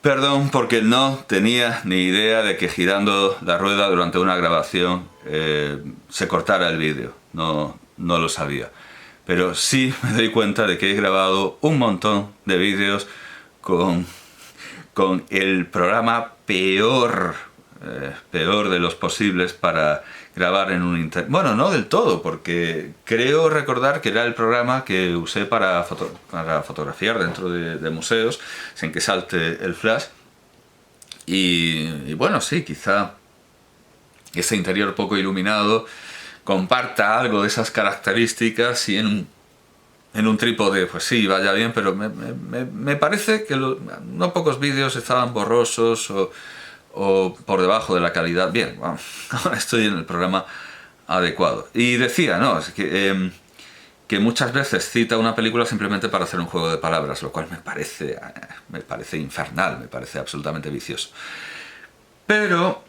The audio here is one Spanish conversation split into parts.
Perdón, porque no tenía ni idea de que girando la rueda durante una grabación se cortara el vídeo. No lo sabía. Pero sí me doy cuenta de que he grabado un montón de vídeos con, con el programa peor de los posibles para grabar en un internet. Bueno, no del todo, porque creo recordar que era el programa que usé para fotografiar dentro de museos, sin que salte el flash. Y bueno, sí, quizá ese interior poco iluminado comparta algo de esas características y en un trípode, pues sí, vaya bien, pero me parece que no pocos vídeos estaban borrosos o por debajo de la calidad. Bien, bueno, ahora estoy en el programa adecuado. Y decía, ¿no? Es que muchas veces cita una película simplemente para hacer un juego de palabras, lo cual me parece infernal, me parece absolutamente vicioso. Pero,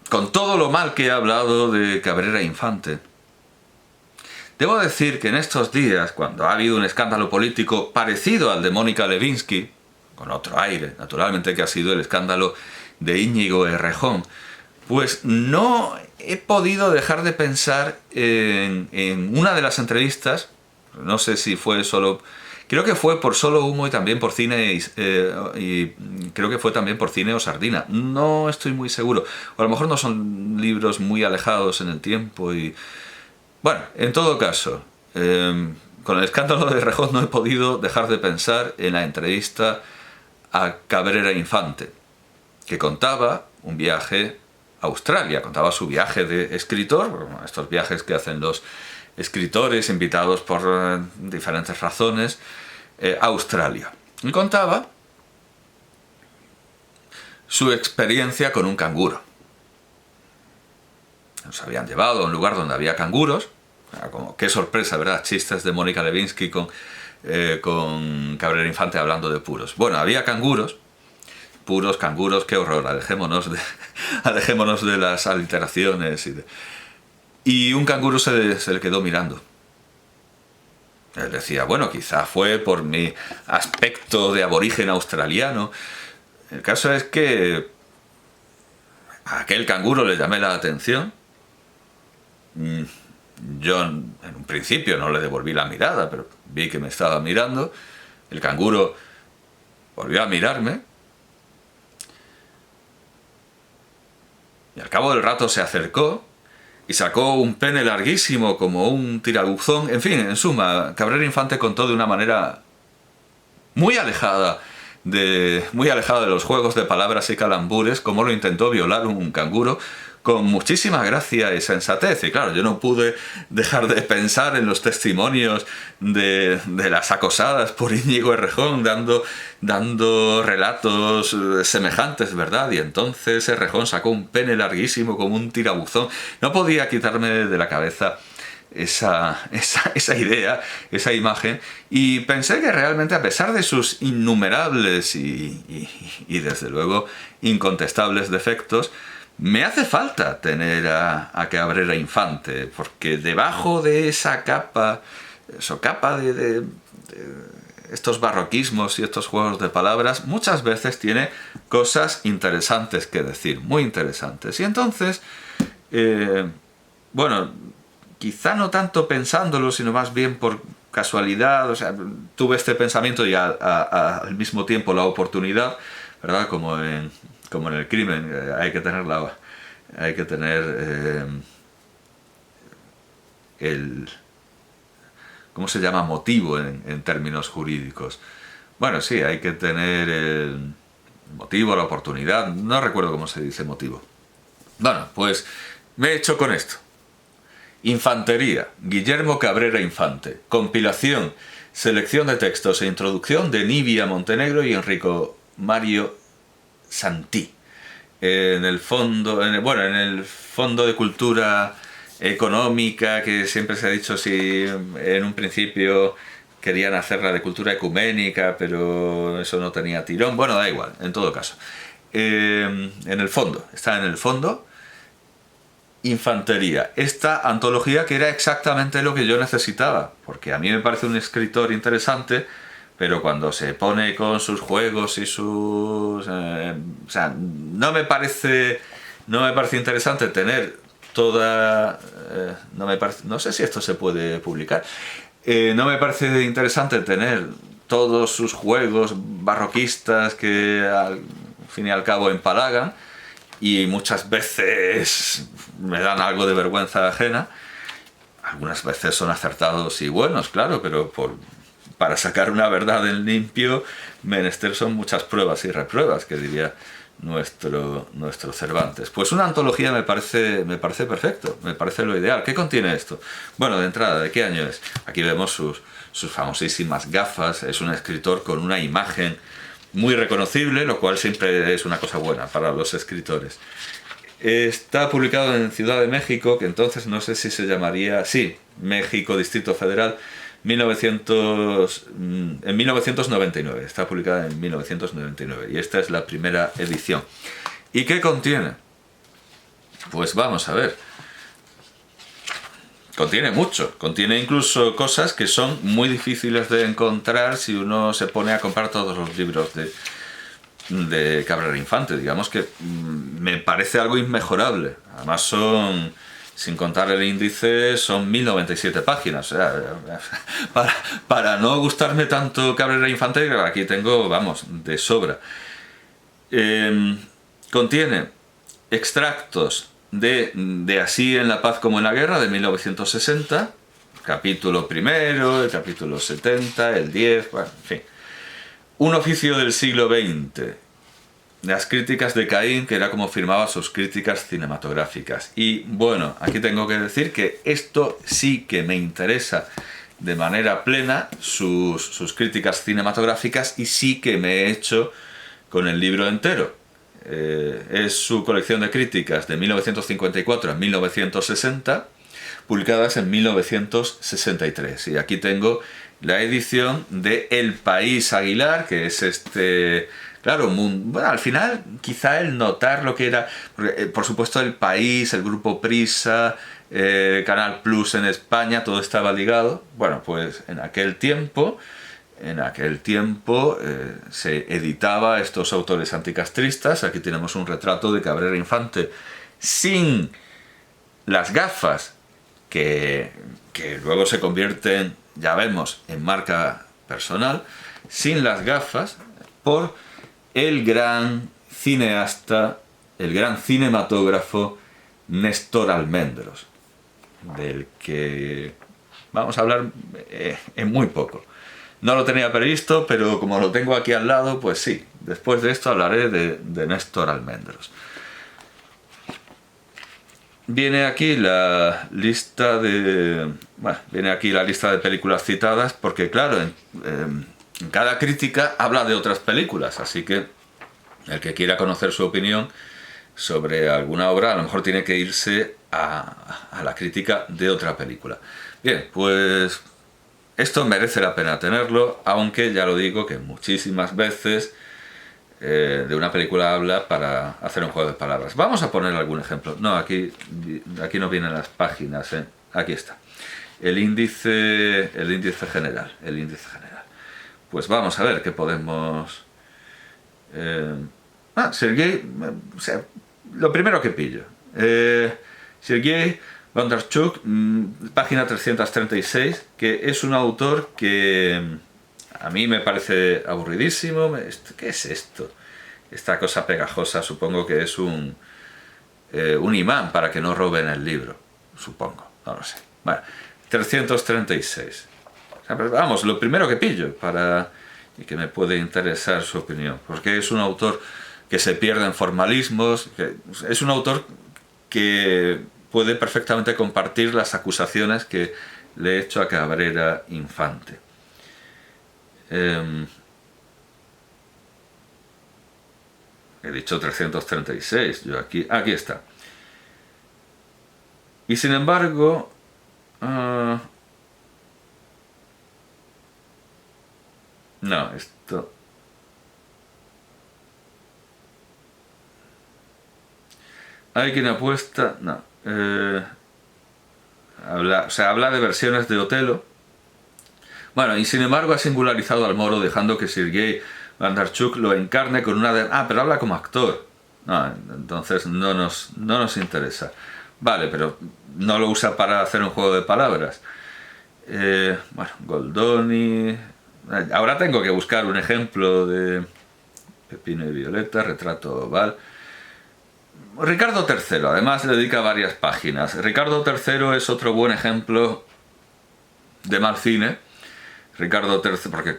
con todo lo mal que he hablado de Cabrera Infante, debo decir que en estos días, cuando ha habido un escándalo político parecido al de Mónica Lewinsky, con otro aire, naturalmente, que ha sido el escándalo de Íñigo Errejón, pues no he podido dejar de pensar en una de las entrevistas, no sé si fue solo, creo que fue por Solo Humo y también por Cine, y creo que fue también por Cine o Sardina, no estoy muy seguro, o a lo mejor no son libros muy alejados en el tiempo y... Bueno, en todo caso, con el escándalo de Errejón no he podido dejar de pensar en la entrevista a Cabrera Infante, que contaba un viaje a Australia, contaba su viaje de escritor, estos viajes que hacen los escritores invitados por diferentes razones a Australia. Y contaba su experiencia con un canguro. Nos habían llevado a un lugar donde había canguros, como qué sorpresa, ¿verdad? Chistes de Mónica Lewinsky con Cabrera Infante hablando de puros. Bueno, había canguros, puros, canguros, qué horror, alejémonos de las aliteraciones. Y un canguro se le quedó mirando. Él decía, bueno, quizá fue por mi aspecto de aborigen australiano. El caso es que a aquel canguro le llamé la atención. Yo en un principio no le devolví la mirada, pero vi que me estaba mirando. El canguro volvió a mirarme. Y al cabo del rato se acercó y sacó un pene larguísimo como un tirabuzón. En fin, en suma, Cabrera Infante contó de una manera muy alejada de los juegos de palabras y calambures cómo lo intentó violar un canguro con muchísima gracia y sensatez. Y claro, yo no pude dejar de pensar en los testimonios de las acosadas por Íñigo Errejón dando relatos semejantes, ¿verdad? Y entonces Errejón sacó un pene larguísimo como un tirabuzón. No podía quitarme de la cabeza esa idea, esa imagen, y pensé que realmente, a pesar de sus innumerables y desde luego incontestables defectos, me hace falta tener a Cabrera Infante, porque debajo de esa capa de estos barroquismos y estos juegos de palabras, muchas veces tiene cosas interesantes que decir, muy interesantes. Y entonces, bueno, quizá no tanto pensándolo, sino más bien por casualidad, o sea, tuve este pensamiento y al mismo tiempo la oportunidad, ¿verdad? Como en el crimen, hay que tener el... ¿Cómo se llama? Motivo en términos jurídicos. Bueno, sí, hay que tener el motivo, la oportunidad, no recuerdo cómo se dice motivo. Bueno, pues me he hecho con esto. Infantería, Guillermo Cabrera Infante. Compilación, selección de textos e introducción de Nivia Montenegro y Enrico Mario Santí. En el fondo de cultura económica, que siempre se ha dicho, si en un principio querían hacerla de cultura ecuménica, pero eso no tenía tirón. Bueno, da igual, en todo caso. Está en el fondo, Infantería. Esta antología, que era exactamente lo que yo necesitaba, porque a mí me parece un escritor interesante, pero cuando se pone con sus juegos y sus... o sea, no me parece interesante tener toda... no sé si esto se puede publicar. No me parece interesante tener todos sus juegos barroquistas que al fin y al cabo empalagan y muchas veces me dan algo de vergüenza ajena. Algunas veces son acertados y buenos, claro, pero para sacar una verdad en limpio, menester son muchas pruebas y repruebas, que diría nuestro Cervantes. Pues una antología me parece perfecto, me parece lo ideal. ¿Qué contiene esto? Bueno, de entrada, ¿de qué año es? Aquí vemos sus famosísimas gafas. Es un escritor con una imagen muy reconocible, lo cual siempre es una cosa buena para los escritores. Está publicado en Ciudad de México, que entonces no sé si se llamaría... Sí, México, Distrito Federal, en 1999. Está publicada en 1999 y esta es la primera edición. ¿Y qué contiene? Pues vamos a ver. Contiene mucho, contiene incluso cosas que son muy difíciles de encontrar si uno se pone a comprar todos los libros de Cabrera Infante. Digamos que me parece algo inmejorable. Además son, sin contar el índice, son 1097 páginas. O sea, para no gustarme tanto Cabrera Infante, aquí tengo, vamos, de sobra. Contiene extractos de Así en la paz como en la guerra, de 1960, capítulo primero, el capítulo 70, el 10, bueno, en fin. Un oficio del siglo XX, las críticas de Caín, que era como firmaba sus críticas cinematográficas. Y bueno, aquí tengo que decir que esto sí que me interesa de manera plena, sus críticas cinematográficas, y sí que me he hecho con el libro entero. Es su colección de críticas de 1954 a 1960, publicadas en 1963. Y aquí tengo la edición de El País Aguilar, que es este... Claro, bueno, al final quizá el notar lo que era... Por supuesto El País, el Grupo Prisa, Canal Plus en España, todo estaba ligado. Bueno, pues en aquel tiempo se editaba estos autores anticastristas. Aquí tenemos un retrato de Cabrera Infante sin las gafas, que luego se convierten, ya vemos, en marca personal, sin las gafas, por el gran cineasta, el gran cinematógrafo Néstor Almendros, del que vamos a hablar en muy poco. No lo tenía previsto, pero como lo tengo aquí al lado, pues sí, después de esto hablaré de Néstor Almendros. Viene aquí la lista de... Bueno, viene aquí la lista de películas citadas, porque claro, en cada crítica habla de otras películas, así que el que quiera conocer su opinión sobre alguna obra, a lo mejor tiene que irse a la crítica de otra película. Bien, pues esto merece la pena tenerlo, aunque ya lo digo que muchísimas veces de una película habla para hacer un juego de palabras. Vamos a poner algún ejemplo. No, aquí no vienen las páginas, ¿eh? Aquí está. El índice general. Pues vamos a ver qué podemos... Sergei... O sea, lo primero que pillo. Sergei Bondarchuk, página 336, que es un autor que a mí me parece aburridísimo. ¿Qué es esto? Esta cosa pegajosa, supongo que es un imán para que no roben el libro. Supongo, no lo sé. Bueno, 336. O sea, vamos, lo primero que pillo y que me puede interesar su opinión, porque es un autor que se pierde en formalismos, es un autor que puede perfectamente compartir las acusaciones que le he hecho a Cabrera Infante. He dicho 336, yo aquí está. Y sin embargo, no, esto... Hay quien apuesta... No. Habla de versiones de Otelo. Bueno, y sin embargo ha singularizado al Moro dejando que Sergei Bondarchuk lo encarne con una... pero habla como actor. No, entonces no nos interesa. Vale, pero no lo usa para hacer un juego de palabras. Bueno, Goldoni... Ahora tengo que buscar un ejemplo de Pepino y Violeta, retrato oval. Ricardo III, además le dedica varias páginas. Ricardo III es otro buen ejemplo de mal cine. Ricardo III, porque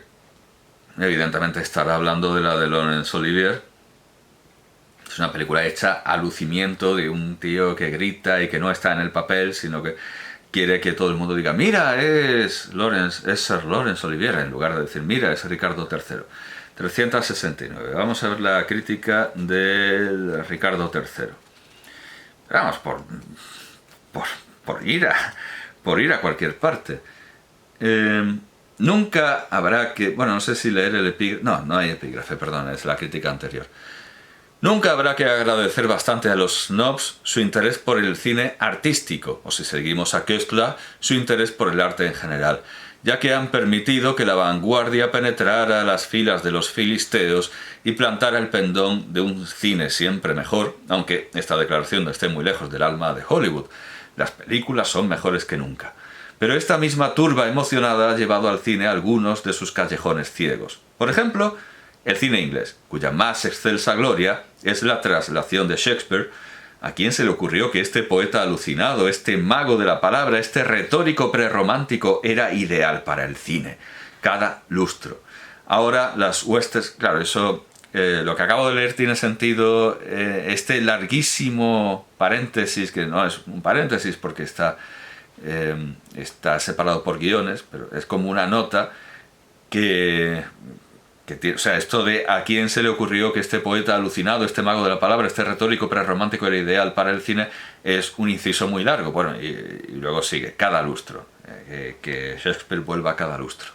evidentemente estará hablando de la de Laurence Olivier. Es una película hecha a lucimiento de un tío que grita y que no está en el papel, sino que quiere que todo el mundo diga, mira, es Sir Laurence Olivier, en lugar de decir, mira, es Ricardo III. 369. Vamos a ver la crítica de Ricardo III. Vamos, por ir a cualquier parte. Nunca habrá que... Bueno, no sé si leer el epígrafe... No hay epígrafe, perdón, es la crítica anterior. Nunca habrá que agradecer bastante a los snobs su interés por el cine artístico, o si seguimos a Köstler, su interés por el arte en general, ya que han permitido que la vanguardia penetrara las filas de los filisteos y plantara el pendón de un cine siempre mejor, aunque esta declaración no esté muy lejos del alma de Hollywood. Las películas son mejores que nunca. Pero esta misma turba emocionada ha llevado al cine a algunos de sus callejones ciegos. Por ejemplo, el cine inglés, cuya más excelsa gloria es la traslación de Shakespeare. ¿A quién se le ocurrió que este poeta alucinado, este mago de la palabra, este retórico prerromántico era ideal para el cine? Cada lustro. Ahora las huestes... Claro, eso... lo que acabo de leer tiene sentido. Este larguísimo paréntesis, que no es un paréntesis porque está separado por guiones, pero es como una nota que o sea, esto de a quién se le ocurrió que este poeta alucinado, este mago de la palabra, este retórico prerromántico era ideal para el cine, es un inciso muy largo. Bueno, y luego sigue, cada lustro, que Shakespeare vuelva a cada lustro.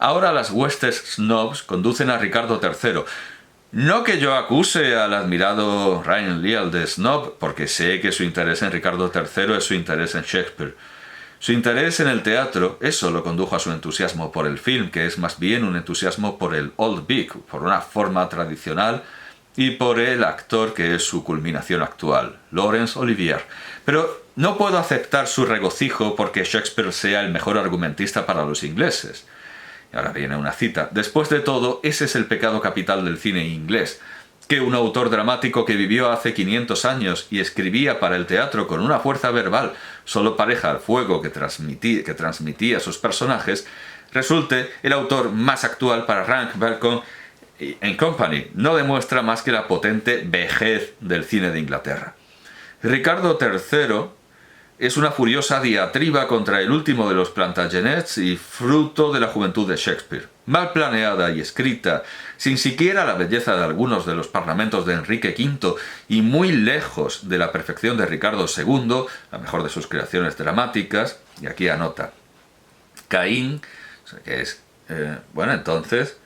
Ahora las huestes snobs conducen a Ricardo III. No que yo acuse al admirado Ryan Leal de snob, porque sé que su interés en Ricardo III es su interés en Shakespeare. Su interés en el teatro, eso lo condujo a su entusiasmo por el film, que es más bien un entusiasmo por el old vic, por una forma tradicional, y por el actor que es su culminación actual, Laurence Olivier. Pero no puedo aceptar su regocijo porque Shakespeare sea el mejor argumentista para los ingleses. Y ahora viene una cita. Después de todo, ese es el pecado capital del cine inglés, que un autor dramático que vivió hace 500 años y escribía para el teatro con una fuerza verbal solo pareja al fuego que transmitía a sus personajes, resulte el autor más actual para Rank Bacon and Company. No demuestra más que la potente vejez del cine de Inglaterra. Ricardo III es una furiosa diatriba contra el último de los Plantagenets y fruto de la juventud de Shakespeare. Mal planeada y escrita, sin siquiera la belleza de algunos de los parlamentos de Enrique V y muy lejos de la perfección de Ricardo II, la mejor de sus creaciones dramáticas, y aquí anota, Caín, que es, bueno, entonces,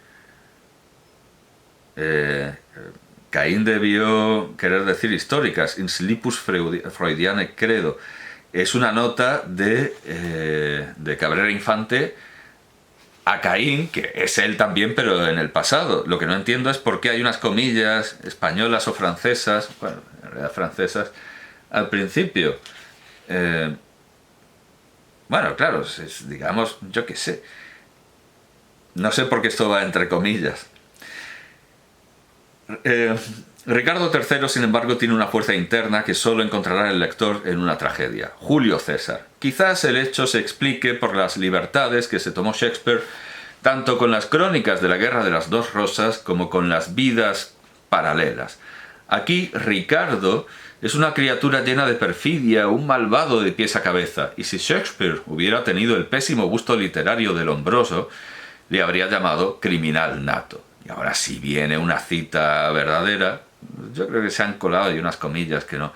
Caín debió querer decir históricas, in slipus Freudiane credo. Es una nota de Cabrera Infante a Caín, que es él también, pero en el pasado. Lo que no entiendo es por qué hay unas comillas españolas o francesas, bueno, en realidad francesas, al principio. Bueno, claro, digamos, yo qué sé. No sé por qué esto va entre comillas. Ricardo III, sin embargo, tiene una fuerza interna que solo encontrará el lector en una tragedia. Julio César. Quizás el hecho se explique por las libertades que se tomó Shakespeare tanto con las crónicas de la Guerra de las Dos Rosas como con las vidas paralelas. Aquí Ricardo es una criatura llena de perfidia, un malvado de pies a cabeza, y si Shakespeare hubiera tenido el pésimo gusto literario de Lombroso, le habría llamado criminal nato. Y ahora si viene una cita verdadera, yo creo que se han colado y unas comillas que no.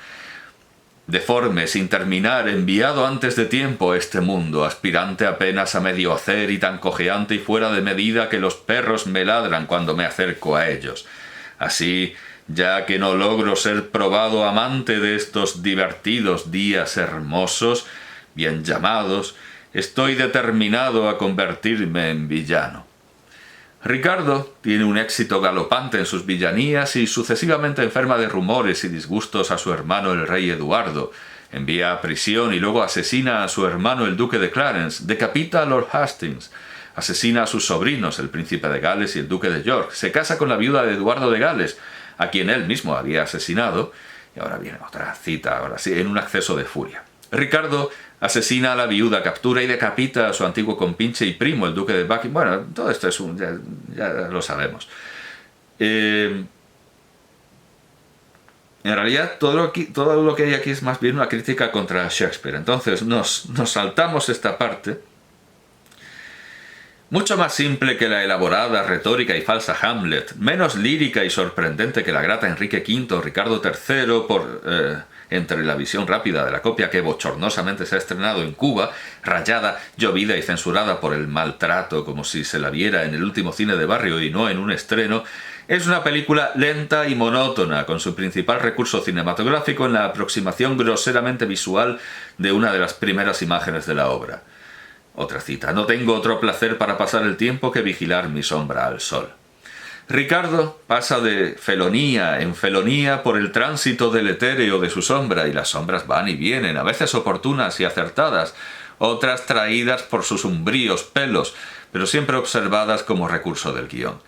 Deforme, sin terminar, enviado antes de tiempo a este mundo, aspirante apenas a medio hacer y tan cojeante y fuera de medida que los perros me ladran cuando me acerco a ellos. Así, ya que no logro ser probado amante de estos divertidos días hermosos, bien llamados, Estoy determinado a convertirme en villano. Ricardo tiene un éxito galopante en sus villanías y sucesivamente enferma de rumores y disgustos a su hermano el rey Eduardo, envía a prisión y luego asesina a su hermano el duque de Clarence, decapita a Lord Hastings, asesina a sus sobrinos, el príncipe de Gales y el duque de York, se casa con la viuda de Eduardo de Gales, a quien él mismo había asesinado, y ahora viene otra cita, ahora sí, en un acceso de furia. Ricardo asesina a la viuda, captura y decapita a su antiguo compinche y primo, el duque de Buckingham. Bueno, todo esto es ya lo sabemos. En realidad, todo lo que hay aquí es más bien una crítica contra Shakespeare. Entonces, nos saltamos esta parte. Mucho más simple que la elaborada, retórica y falsa Hamlet, menos lírica y sorprendente que la grata Enrique V o Ricardo III entre la visión rápida de la copia que bochornosamente se ha estrenado en Cuba, rayada, llovida y censurada por el maltrato como si se la viera en el último cine de barrio y no en un estreno, es una película lenta y monótona, con su principal recurso cinematográfico en la aproximación groseramente visual de una de las primeras imágenes de la obra. Otra cita. No tengo otro placer para pasar el tiempo que vigilar mi sombra al sol. Ricardo pasa de felonía en felonía por el tránsito del etéreo de su sombra, y las sombras van y vienen, a veces oportunas y acertadas, otras traídas por sus umbríos pelos, pero siempre observadas como recurso del guión.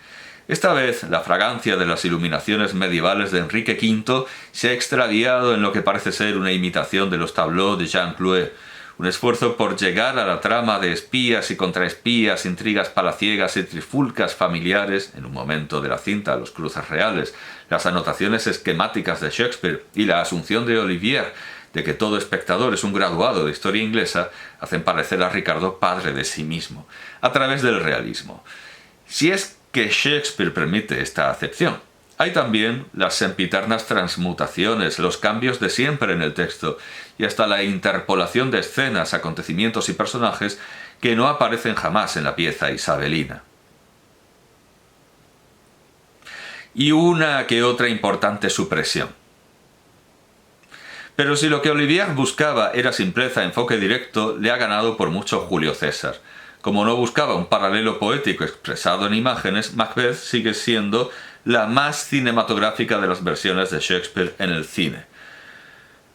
Esta vez, la fragancia de las iluminaciones medievales de Enrique V se ha extraviado en lo que parece ser una imitación de los tableaux de Jean Clouet, un esfuerzo por llegar a la trama de espías y contraespías, intrigas palaciegas y trifulcas familiares, en un momento de la cinta los cruces reales, las anotaciones esquemáticas de Shakespeare y la asunción de Olivier de que todo espectador es un graduado de historia inglesa, hacen parecer a Ricardo padre de sí mismo, a través del realismo. Si es que Shakespeare permite esta acepción. Hay también las sempiternas transmutaciones, los cambios de siempre en el texto, y hasta la interpolación de escenas, acontecimientos y personajes que no aparecen jamás en la pieza isabelina. Y una que otra importante supresión. Pero si lo que Olivier buscaba era simpleza, enfoque directo, le ha ganado por mucho Julio César. Como no buscaba un paralelo poético expresado en imágenes, Macbeth sigue siendo la más cinematográfica de las versiones de Shakespeare en el cine.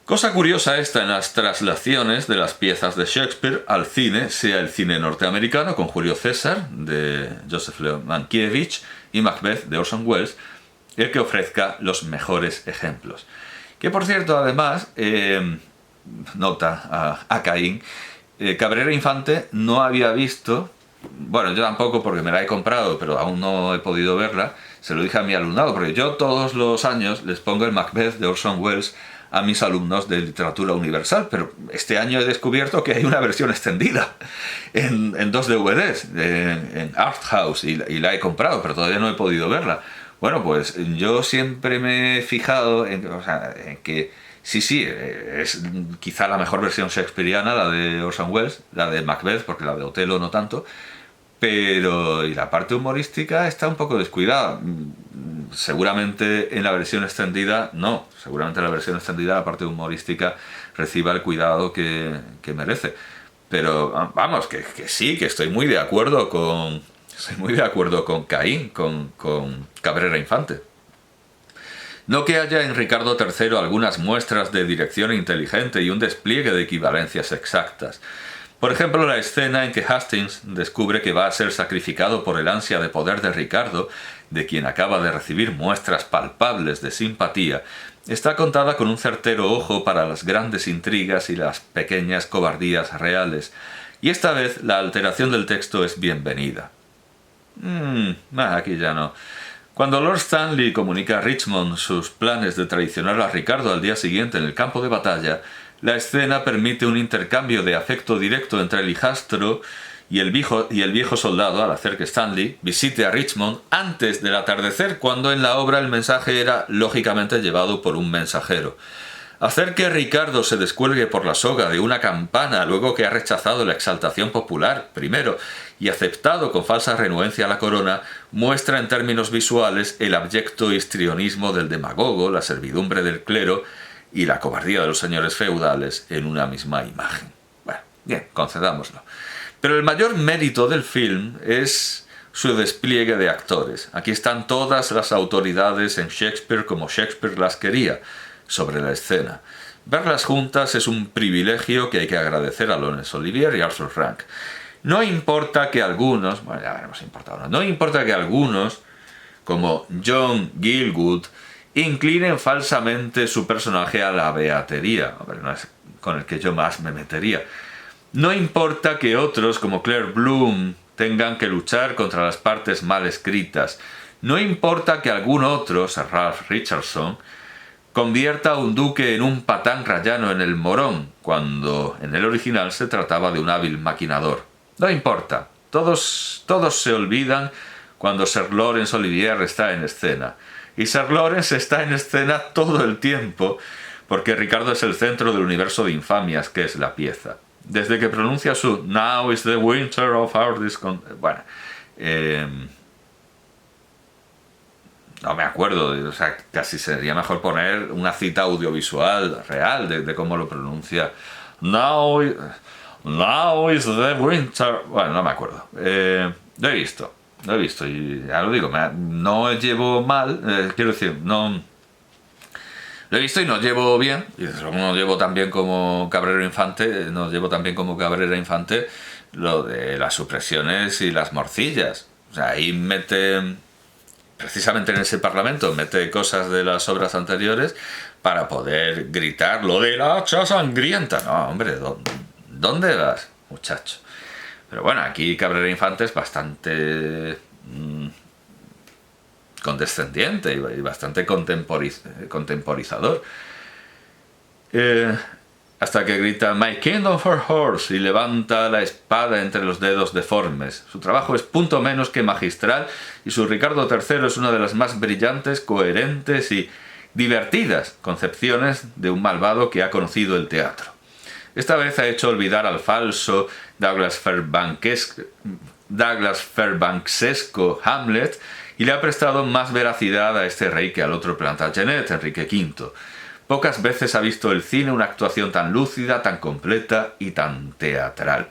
Cosa curiosa esta en las traslaciones de las piezas de Shakespeare al cine, sea el cine norteamericano con Julio César, de Joseph Leo Mankiewicz, y Macbeth, de Orson Welles, el que ofrezca los mejores ejemplos. Que por cierto, además, nota a Caín, Cabrera Infante no había visto, bueno, yo tampoco porque me la he comprado, pero aún no he podido verla. Se lo dije a mi alumnado, porque yo todos los años les pongo el Macbeth de Orson Welles a mis alumnos de literatura universal, pero este año he descubierto que hay una versión extendida en 2 DVDs, en Art House, y la he comprado, pero todavía no he podido verla. Bueno, pues yo siempre me he fijado en que sí, es quizá la mejor versión shakespeariana, la de Orson Welles, la de Macbeth, porque la de Otelo no tanto, pero y la parte humorística está un poco descuidada. Seguramente en la versión extendida no, seguramente en la versión extendida la parte humorística reciba el cuidado que merece. Pero vamos, que sí, que estoy muy de acuerdo con Caín, con Cabrera Infante. No que haya en Ricardo III algunas muestras de dirección inteligente y un despliegue de equivalencias exactas. Por ejemplo, la escena en que Hastings descubre que va a ser sacrificado por el ansia de poder de Ricardo, de quien acaba de recibir muestras palpables de simpatía, está contada con un certero ojo para las grandes intrigas y las pequeñas cobardías reales, y esta vez la alteración del texto es bienvenida. Aquí ya no. Cuando Lord Stanley comunica a Richmond sus planes de traicionar a Ricardo al día siguiente en el campo de batalla, la escena permite un intercambio de afecto directo entre el hijastro y el viejo soldado al hacer que Stanley visite a Richmond antes del atardecer, cuando en la obra el mensaje era lógicamente llevado por un mensajero. Hacer que Ricardo se descuelgue por la soga de una campana luego que ha rechazado la exaltación popular, primero, y aceptado con falsa renuencia a la corona, muestra en términos visuales el abyecto histrionismo del demagogo, la servidumbre del clero y la cobardía de los señores feudales en una misma imagen. Bueno, Bien, concedámoslo. Pero el mayor mérito del film es su despliegue de actores. Aquí están todas las autoridades en Shakespeare como Shakespeare las quería sobre la escena. Verlas juntas es un privilegio que hay que agradecer a Laurence Olivier y Arthur Rank. No importa que algunos, bueno, ya veremos si importa o no, no importa que algunos, como John Gielgud, inclinen falsamente su personaje a la beatería. Hombre, no es con el que yo más me metería. No importa que otros, como Claire Bloom, tengan que luchar contra las partes mal escritas. No importa que algún otro, Sir Ralph Richardson, convierta a un duque en un patán rayano en el morón, cuando en el original se trataba de un hábil maquinador. No importa. Todos se olvidan cuando Sir Laurence Olivier está en escena. Y Sir Laurence está en escena todo el tiempo, porque Ricardo es el centro del universo de infamias que es la pieza. Desde que pronuncia su "Now is the winter of our discontent". Bueno, no me acuerdo, o sea, casi sería mejor poner una cita audiovisual real de cómo lo pronuncia. Now is the winter. Bueno, no me acuerdo. Lo he visto y ya lo digo, no llevo mal, quiero decir, no. Lo he visto y no llevo bien, y no llevo tan bien como Cabrera Infante, lo de las supresiones y las morcillas. O sea, ahí mete, precisamente en ese parlamento, mete cosas de las obras anteriores para poder gritar lo de la hacha sangrienta. No, hombre, ¿dónde vas, muchacho? Pero bueno, aquí Cabrera Infante es bastante condescendiente y bastante contemporizador. Hasta que grita "My kingdom for horse" y levanta la espada entre los dedos deformes. Su trabajo es punto menos que magistral y su Ricardo III es una de las más brillantes, coherentes y divertidas concepciones de un malvado que ha conocido el teatro. Esta vez ha hecho olvidar al falso Douglas Fairbanksesco Hamlet y le ha prestado más veracidad a este rey que al otro Plantagenet, Enrique V. Pocas veces ha visto el cine una actuación tan lúcida, tan completa y tan teatral.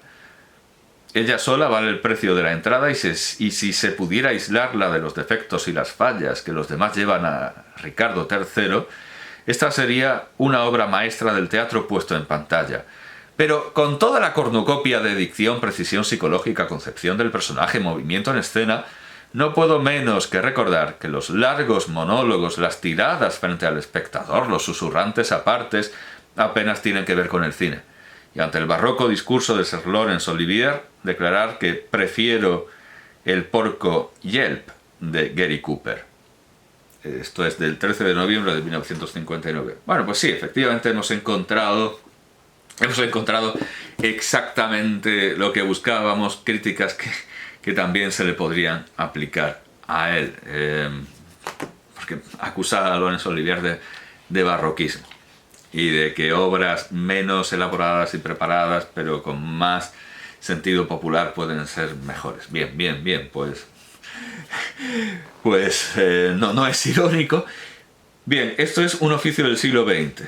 Ella sola vale el precio de la entrada y si se pudiera aislarla de los defectos y las fallas que los demás llevan a Ricardo III, esta sería una obra maestra del teatro puesto en pantalla. Pero con toda la cornucopia de dicción, precisión psicológica, concepción del personaje, movimiento en escena, no puedo menos que recordar que los largos monólogos, las tiradas frente al espectador, los susurrantes apartes, apenas tienen que ver con el cine. Y ante el barroco discurso de Sir Laurence Olivier, declarar que prefiero el porco Yelp de Gary Cooper. Esto es del 13 de noviembre de 1959. Bueno, pues sí, efectivamente hemos encontrado exactamente lo que buscábamos, críticas que también se le podrían aplicar a él, porque acusa a Laurence Olivier de barroquismo y de que obras menos elaboradas y preparadas pero con más sentido popular pueden ser mejores. Bien, pues no es irónico. Bien, esto es un oficio del siglo XX.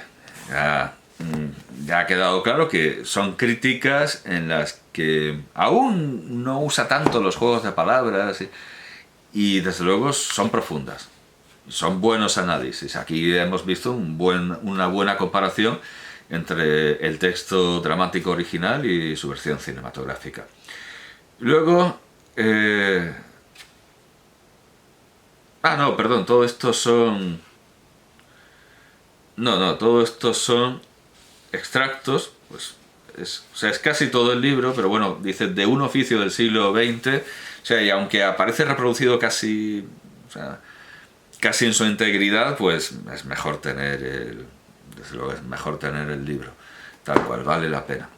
Ya ha quedado claro que son críticas en las que aún no usa tanto los juegos de palabras y desde luego son profundas, son buenos análisis. Aquí hemos visto una buena comparación entre el texto dramático original y su versión cinematográfica. Luego todo esto son extractos, pues es casi todo el libro, pero bueno, dice de un oficio del siglo XX, o sea, y aunque aparece reproducido casi en su integridad, pues es mejor tener desde luego es mejor tener el libro, tal cual, vale la pena.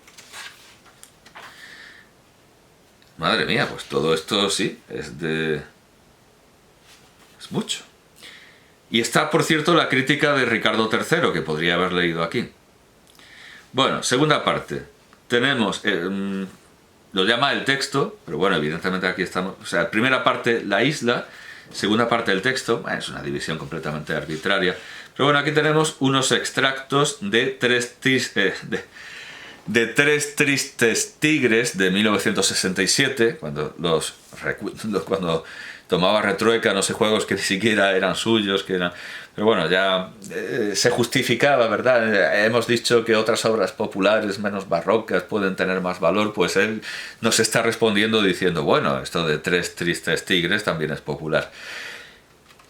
Madre mía, pues todo esto sí, es mucho. Y está, por cierto, la crítica de Ricardo III, que podría haber leído aquí. Bueno, segunda parte. Tenemos, lo llama el texto, pero bueno, evidentemente aquí estamos. O sea, primera parte, la isla. Segunda parte del texto, es una división completamente arbitraria. Pero bueno, aquí tenemos unos extractos de de Tres tristes tigres de 1967, cuando tomaba Retruéca, no sé, juegos que ni siquiera eran suyos, que eran... Pero bueno, ya se justificaba, ¿verdad? Hemos dicho que otras obras populares menos barrocas pueden tener más valor, pues él nos está respondiendo diciendo, bueno, esto de Tres tristes tigres también es popular.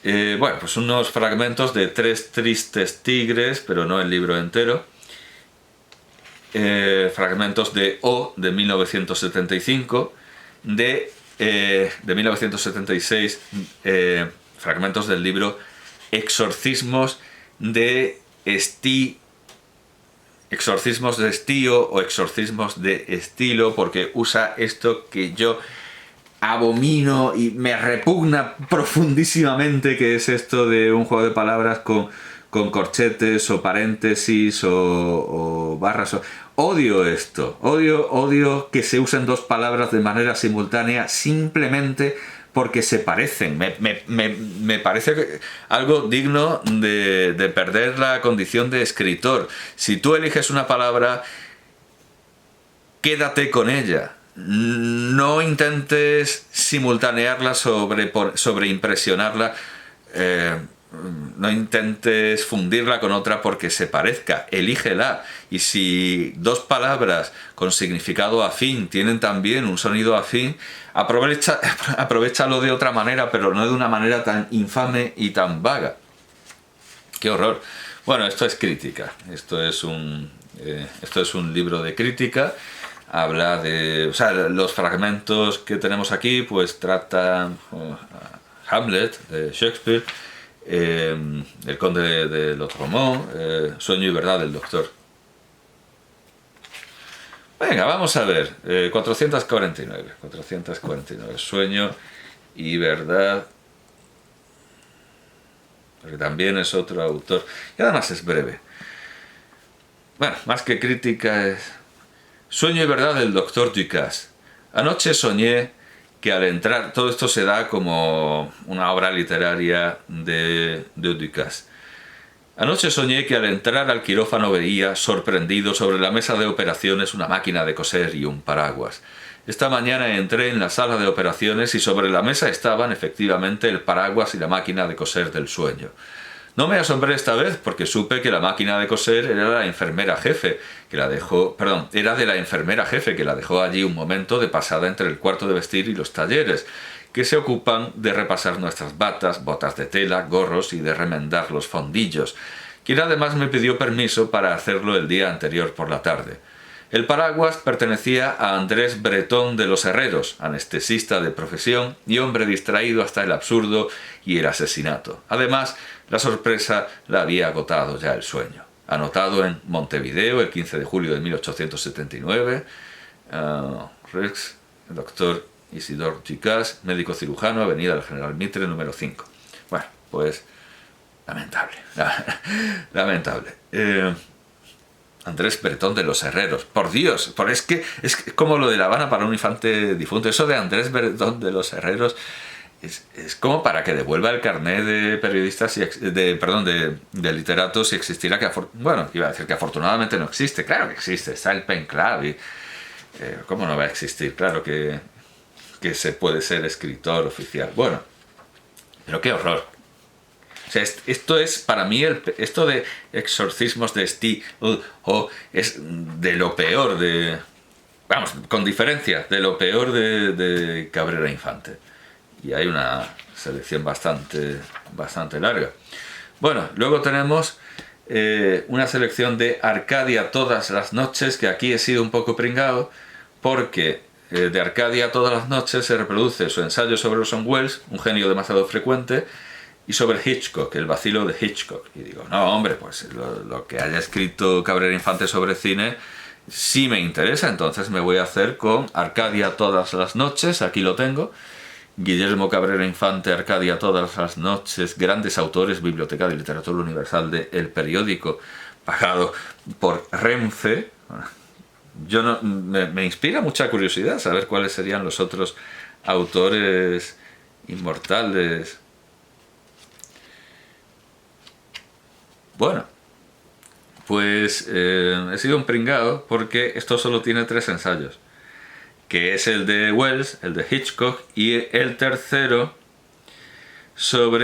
Bueno, pues unos fragmentos de Tres tristes tigres, pero no el libro entero. Fragmentos de O, de 1975, de 1976, fragmentos del libro Exorcismos de Estío o Exorcismos de Estilo, porque usa esto que yo abomino y me repugna profundísimamente, que es esto de un juego de palabras con corchetes o paréntesis o barras. Odio esto, odio que se usen dos palabras de manera simultánea simplemente porque se parecen. Me parece algo digno de perder la condición de escritor. Si tú eliges una palabra, quédate con ella. No intentes simultanearla, sobreimpresionarla, no intentes fundirla con otra porque se parezca, elígela. Y si dos palabras con significado afín tienen también un sonido afín, aprovéchalo de otra manera, pero no de una manera tan infame y tan vaga. ¡Qué horror! Bueno, esto es crítica, esto es un libro de crítica. Habla de... O sea, los fragmentos que tenemos aquí pues tratan Hamlet de Shakespeare, El conde de Lautréamont, Sueño y verdad del doctor. Venga, vamos a ver. 449. Sueño y verdad. Porque también es otro autor. Y además es breve. Bueno, más que crítica es... Sueño y verdad del doctor Ducasse. Anoche soñé que al entrar... Todo esto se da como una obra literaria de Ducasse. Anoche soñé que al entrar al quirófano veía, sorprendido, sobre la mesa de operaciones una máquina de coser y un paraguas. Esta mañana entré en la sala de operaciones y sobre la mesa estaban efectivamente el paraguas y la máquina de coser del sueño. No me asombré esta vez porque supe que la máquina de coser era de la enfermera jefe que la dejó allí un momento de pasada entre el cuarto de vestir y los talleres, que se ocupan de repasar nuestras batas, botas de tela, gorros y de remendar los fondillos, quien además me pidió permiso para hacerlo el día anterior por la tarde. El paraguas pertenecía a Andrés Bretón de los Herreros, anestesista de profesión y hombre distraído hasta el absurdo y el asesinato. Además, la sorpresa la había agotado ya el sueño. Anotado en Montevideo el 15 de julio de 1879, Rex, el doctor Isidore Ducasse, médico cirujano, Avenida del General Mitre, número 5. Bueno, pues lamentable. Andrés Bretón de los Herreros. Por Dios, es que es como lo de La Habana para un infante difunto. Eso de Andrés Bretón de los Herreros es como para que devuelva el carnet de periodistas, de literatos si existiera, bueno, iba a decir que afortunadamente no existe. Claro que existe, está el Pen Club y... ¿cómo no va a existir? Claro que se puede ser escritor oficial. Bueno, pero qué horror. O sea, esto es para mí, esto de exorcismos de estilo es de lo peor vamos, con diferencia, de lo peor de Cabrera Infante. Y hay una selección bastante larga. Bueno, luego tenemos una selección de Arcadia todas las noches, que aquí he sido un poco pringado, porque de Arcadia todas las noches se reproduce su ensayo sobre Orson Welles, un genio demasiado frecuente, y sobre Hitchcock, el vacilo de Hitchcock. Y digo, no, hombre, pues lo que haya escrito Cabrera Infante sobre cine sí me interesa, entonces me voy a hacer con Arcadia todas las noches, aquí lo tengo. Guillermo Cabrera Infante, Arcadia todas las noches, grandes autores, Biblioteca de Literatura Universal de El Periódico, pagado por Renfe. Me inspira mucha curiosidad saber cuáles serían los otros autores inmortales. Bueno, Pues he sido un pringado porque esto solo tiene 3 ensayos, que es el de Wells, el de Hitchcock y el tercero sobre